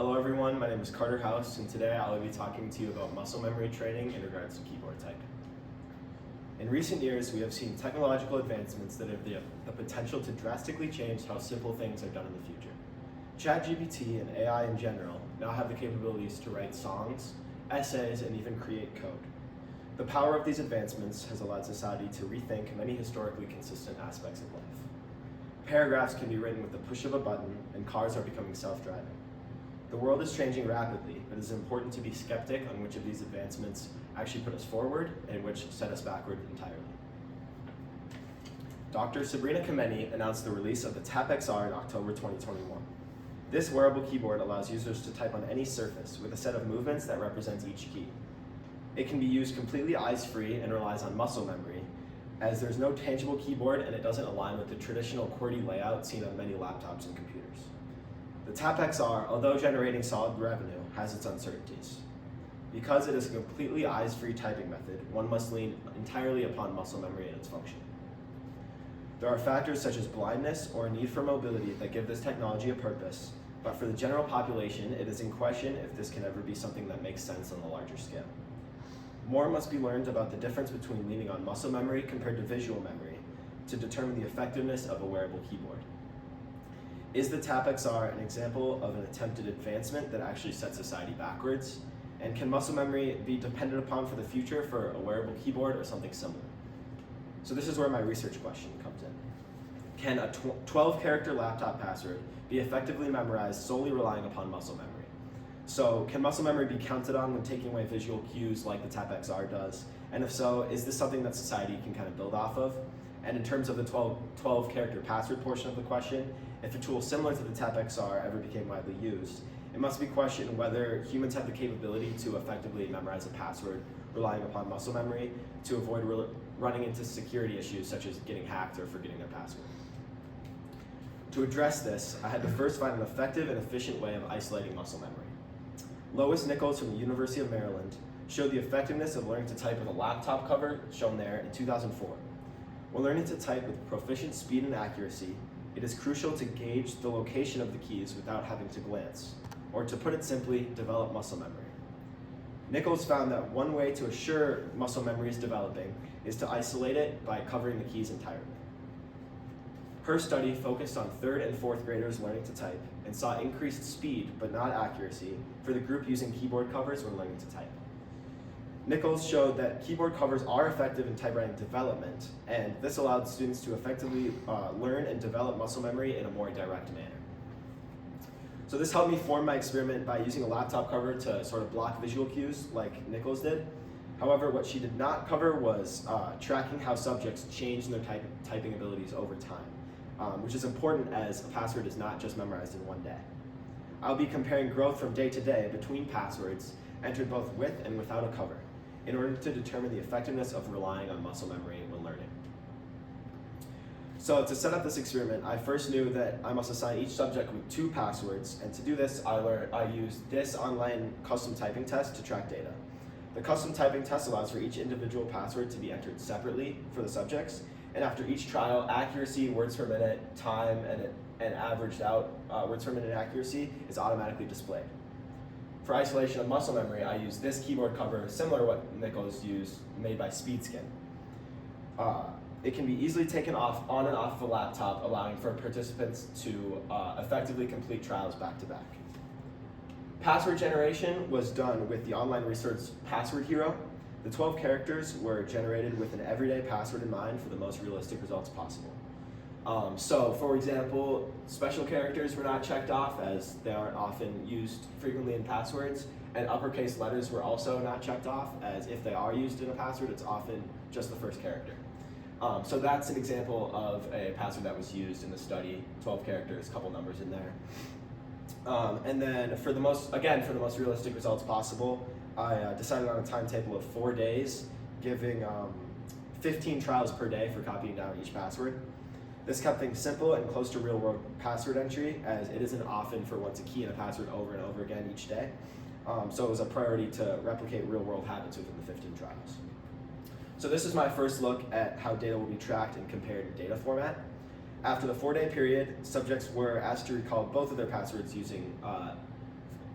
Hello everyone, my name is Carter House, and today I will be talking to you about muscle memory training in regards to keyboard typing. In recent years, we have seen technological advancements that have the potential to drastically change how simple things are done in the future. ChatGPT and AI in general now have the capabilities to write songs, essays, and even create code. The power of these advancements has allowed society to rethink many historically consistent aspects of life. Paragraphs can be written with the push of a button, and cars are becoming self-driving. The world is changing rapidly, but it is important to be skeptic on which of these advancements actually put us forward and which set us backward entirely. Dr. Sabrina Kameni announced the release of the Tap XR in October 2021. This wearable keyboard allows users to type on any surface with a set of movements that represents each key. It can be used completely eyes-free and relies on muscle memory, as there's no tangible keyboard and it doesn't align with the traditional QWERTY layout seen on many laptops and computers. The Tap XR, although generating solid revenue, has its uncertainties. Because it is a completely eyes-free typing method, one must lean entirely upon muscle memory and its function. There are factors such as blindness or a need for mobility that give this technology a purpose, but for the general population, it is in question if this can ever be something that makes sense on a larger scale. More must be learned about the difference between leaning on muscle memory compared to visual memory to determine the effectiveness of a wearable keyboard. Is the Tap XR an example of an attempted advancement that actually sets society backwards? And can muscle memory be depended upon for the future for a wearable keyboard or something similar? So this is where my research question comes in. Can a 12-character laptop password be effectively memorized solely relying upon muscle memory? So can muscle memory be counted on when taking away visual cues like the Tap XR does? And if so, is this something that society can kind of build off of? And in terms of the 12-character password portion of the question, if a tool similar to the Tap XR ever became widely used, it must be questioned whether humans have the capability to effectively memorize a password relying upon muscle memory to avoid running into security issues such as getting hacked or forgetting their password. To address this, I had to first find an effective and efficient way of isolating muscle memory. Lois Nichols from the University of Maryland showed the effectiveness of learning to type with a laptop cover, shown there, in 2004. When learning to type with proficient speed and accuracy, it is crucial to gauge the location of the keys without having to glance, or to put it simply, develop muscle memory. Nichols found that one way to assure muscle memory is developing is to isolate it by covering the keys entirely. Her study focused on 3rd and 4th graders learning to type and saw increased speed, but not accuracy, for the group using keyboard covers when learning to type. Nichols showed that keyboard covers are effective in typewriting development, and this allowed students to effectively learn and develop muscle memory in a more direct manner. So this helped me form my experiment by using a laptop cover to sort of block visual cues like Nichols did. However, what she did not cover was tracking how subjects change in their typing abilities over time, which is important as a password is not just memorized in one day. I'll be comparing growth from day to day between passwords entered both with and without a cover, in order to determine the effectiveness of relying on muscle memory when learning. So to set up this experiment, I first knew that I must assign each subject with 2 passwords, and to do this, I used this online custom typing test to track data. The custom typing test allows for each individual password to be entered separately for the subjects, and after each trial, accuracy, words per minute, time, and averaged out words per minute accuracy is automatically displayed. For isolation of muscle memory, I use this keyboard cover, similar to what Nichols used, made by Speedskin. It can be easily taken off on and off of a laptop, allowing for participants to effectively complete trials back to back. Password generation was done with the online resource Password Hero. The 12 characters were generated with an everyday password in mind for the most realistic results possible. So, for example, special characters were not checked off as they aren't often used frequently in passwords, and uppercase letters were also not checked off as if they are used in a password, it's often just the first character. So that's an example of a password that was used in the study, 12 characters, couple numbers in there. And then for the most realistic results possible, I decided on a timetable of 4 days, giving 15 trials per day for copying down each password. This kept things simple and close to real-world password entry, as it isn't often for one to key in a password over and over again each day. So it was a priority to replicate real-world habits within the 15 trials. So this is my first look at how data will be tracked and compared in data format. After the 4-day period, subjects were asked to recall both of their passwords using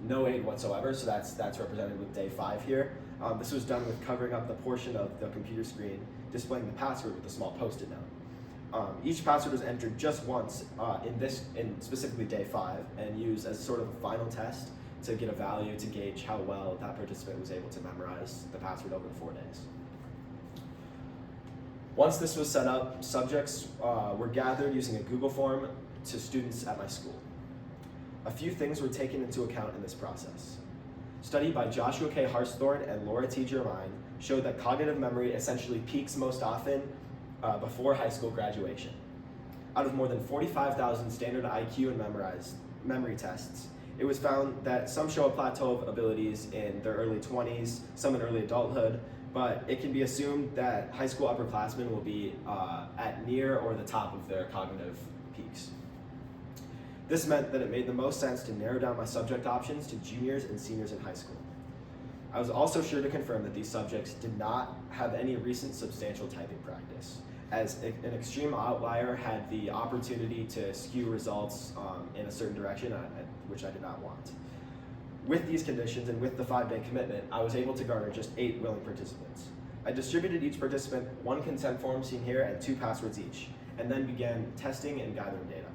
no aid whatsoever, so that's represented with day 5 here. This was done with covering up the portion of the computer screen, displaying the password with a small post-it note. Each password was entered just once in specifically day 5 and used as sort of a final test to get a value to gauge how well that participant was able to memorize the password over the 4 days. Once this was set up, subjects were gathered using a Google form to students at my school. A few things were taken into account in this process. Study by Joshua K. Hartshorne and Laura T. Germain showed that cognitive memory essentially peaks most often before high school graduation. Out of more than 45,000 standard IQ and memory tests, it was found that some show a plateau of abilities in their early 20s, some in early adulthood, but it can be assumed that high school upperclassmen will be at near or the top of their cognitive peaks. This meant that it made the most sense to narrow down my subject options to juniors and seniors in high school. I was also sure to confirm that these subjects did not have any recent substantial typing practice, as an extreme outlier had the opportunity to skew results in a certain direction, which I did not want. With these conditions and with the 5-day commitment, I was able to garner just 8 willing participants. I distributed each participant 1 consent form seen here and 2 passwords each, and then began testing and gathering data.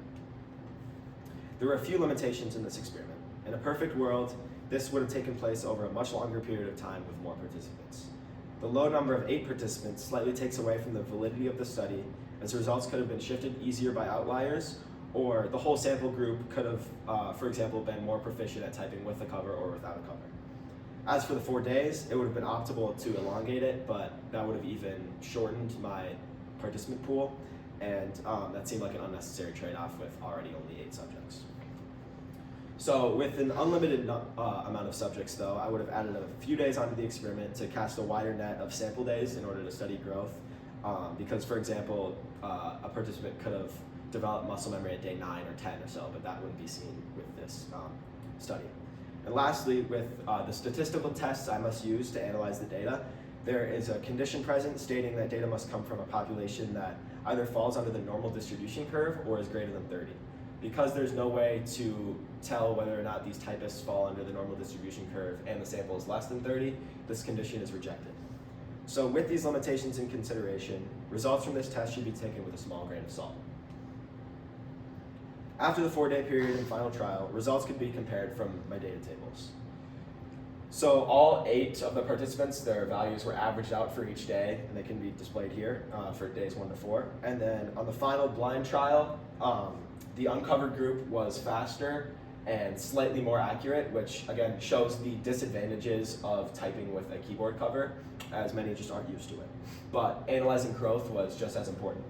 There were a few limitations in this experiment. In a perfect world, this would have taken place over a much longer period of time with more participants. The low number of 8 participants slightly takes away from the validity of the study, as the results could have been shifted easier by outliers, or the whole sample group could have, for example, been more proficient at typing with a cover or without a cover. As for the 4 days, it would have been optimal to elongate it, but that would have even shortened my participant pool, and that seemed like an unnecessary trade-off with already only 8 subjects. So with an unlimited amount of subjects though, I would have added a few days onto the experiment to cast a wider net of sample days in order to study growth. Because for example, a participant could have developed muscle memory at day 9 or 10 or so, but that wouldn't be seen with this study. And lastly, with the statistical tests I must use to analyze the data, there is a condition present stating that data must come from a population that either falls under the normal distribution curve or is greater than 30. Because there's no way to tell whether or not these typists fall under the normal distribution curve and the sample is less than 30, this condition is rejected. So with these limitations in consideration, results from this test should be taken with a small grain of salt. After the 4-day period and final trial, results could be compared from my data tables. So all 8 of the participants, their values were averaged out for each day, and they can be displayed here for days 1 to 4. And then on the final blind trial, the uncovered group was faster and slightly more accurate, which again shows the disadvantages of typing with a keyboard cover, as many just aren't used to it. But analyzing growth was just as important.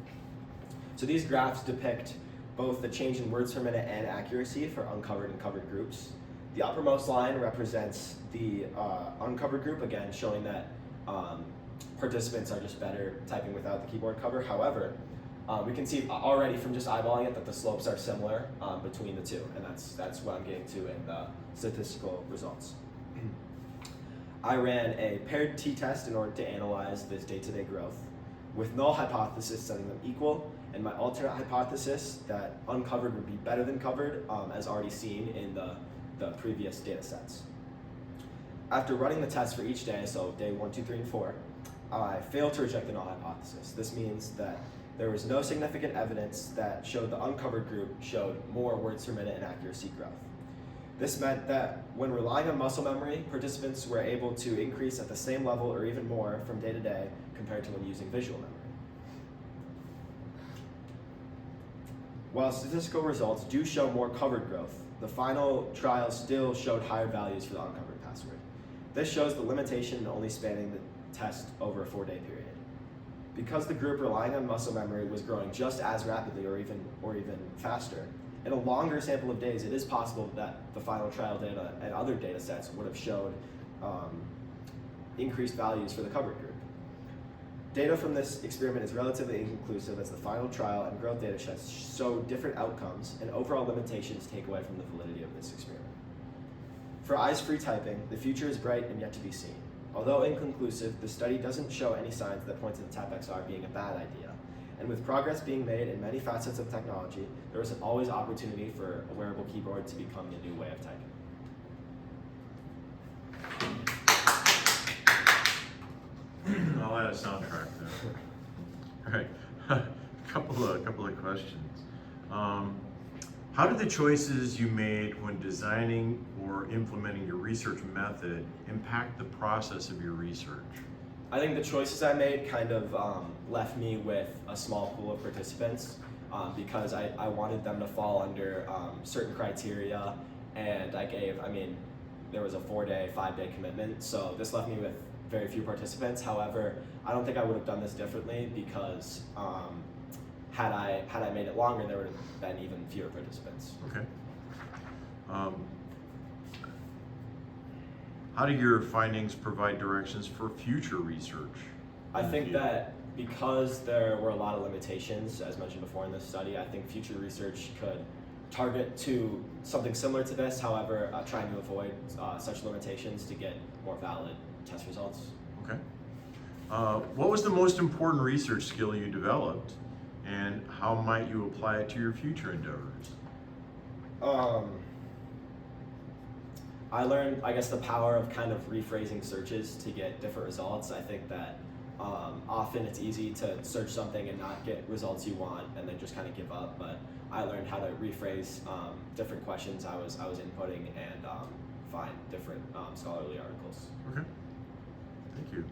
So these graphs depict both the change in words per minute and accuracy for uncovered and covered groups. The uppermost line represents the uncovered group, again showing that participants are just better typing without the keyboard cover. However, we can see already from just eyeballing it that the slopes are similar between the two, and that's what I'm getting to in the statistical results. I ran a paired t-test in order to analyze this day-to-day growth, with null hypothesis setting them equal, and my alternate hypothesis that uncovered would be better than covered, as already seen in the previous data sets. After running the test for each day, so day 1, 2, 3, and 4, I failed to reject the null hypothesis. This means that there was no significant evidence that showed the uncovered group showed more words per minute and accuracy growth. This meant that when relying on muscle memory, participants were able to increase at the same level or even more from day to day compared to when using visual memory. While statistical results do show more covered growth, the final trial still showed higher values for the uncovered password. This shows the limitation in only spanning the test over a 4-day period. Because the group relying on muscle memory was growing just as rapidly or even faster, in a longer sample of days, it is possible that the final trial data and other data sets would have showed increased values for the covered group. Data from this experiment is relatively inconclusive, as the final trial and growth data sets show different outcomes, and overall limitations take away from the validity of this experiment. For eyes-free typing, the future is bright and yet to be seen. Although inconclusive, the study doesn't show any signs that point to the TapXR being a bad idea. And with progress being made in many facets of technology, there is always opportunity for a wearable keyboard to become the new way of typing. that soundtrack then. All right, couple of questions. How did the choices you made when designing or implementing your research method impact the process of your research? I think the choices I made kind of left me with a small pool of participants because I wanted them to fall under certain criteria, and there was a 4-day, 5-day commitment, so this left me with very few participants. However, I don't think I would have done this differently because had I made it longer, there would have been even fewer participants. Okay. How do your findings provide directions for future research? I think that because there were a lot of limitations, as mentioned before in this study, I think future research could target to something similar to this, however, trying to avoid such limitations to get more valid test results. Okay. What was the most important research skill you developed, and how might you apply it to your future endeavors? I learned, I guess, the power of kind of rephrasing searches to get different results. I think that often it's easy to search something and not get results you want and then just kind of give up, but I learned how to rephrase different questions I was inputting and find different scholarly articles. Okay, thank you.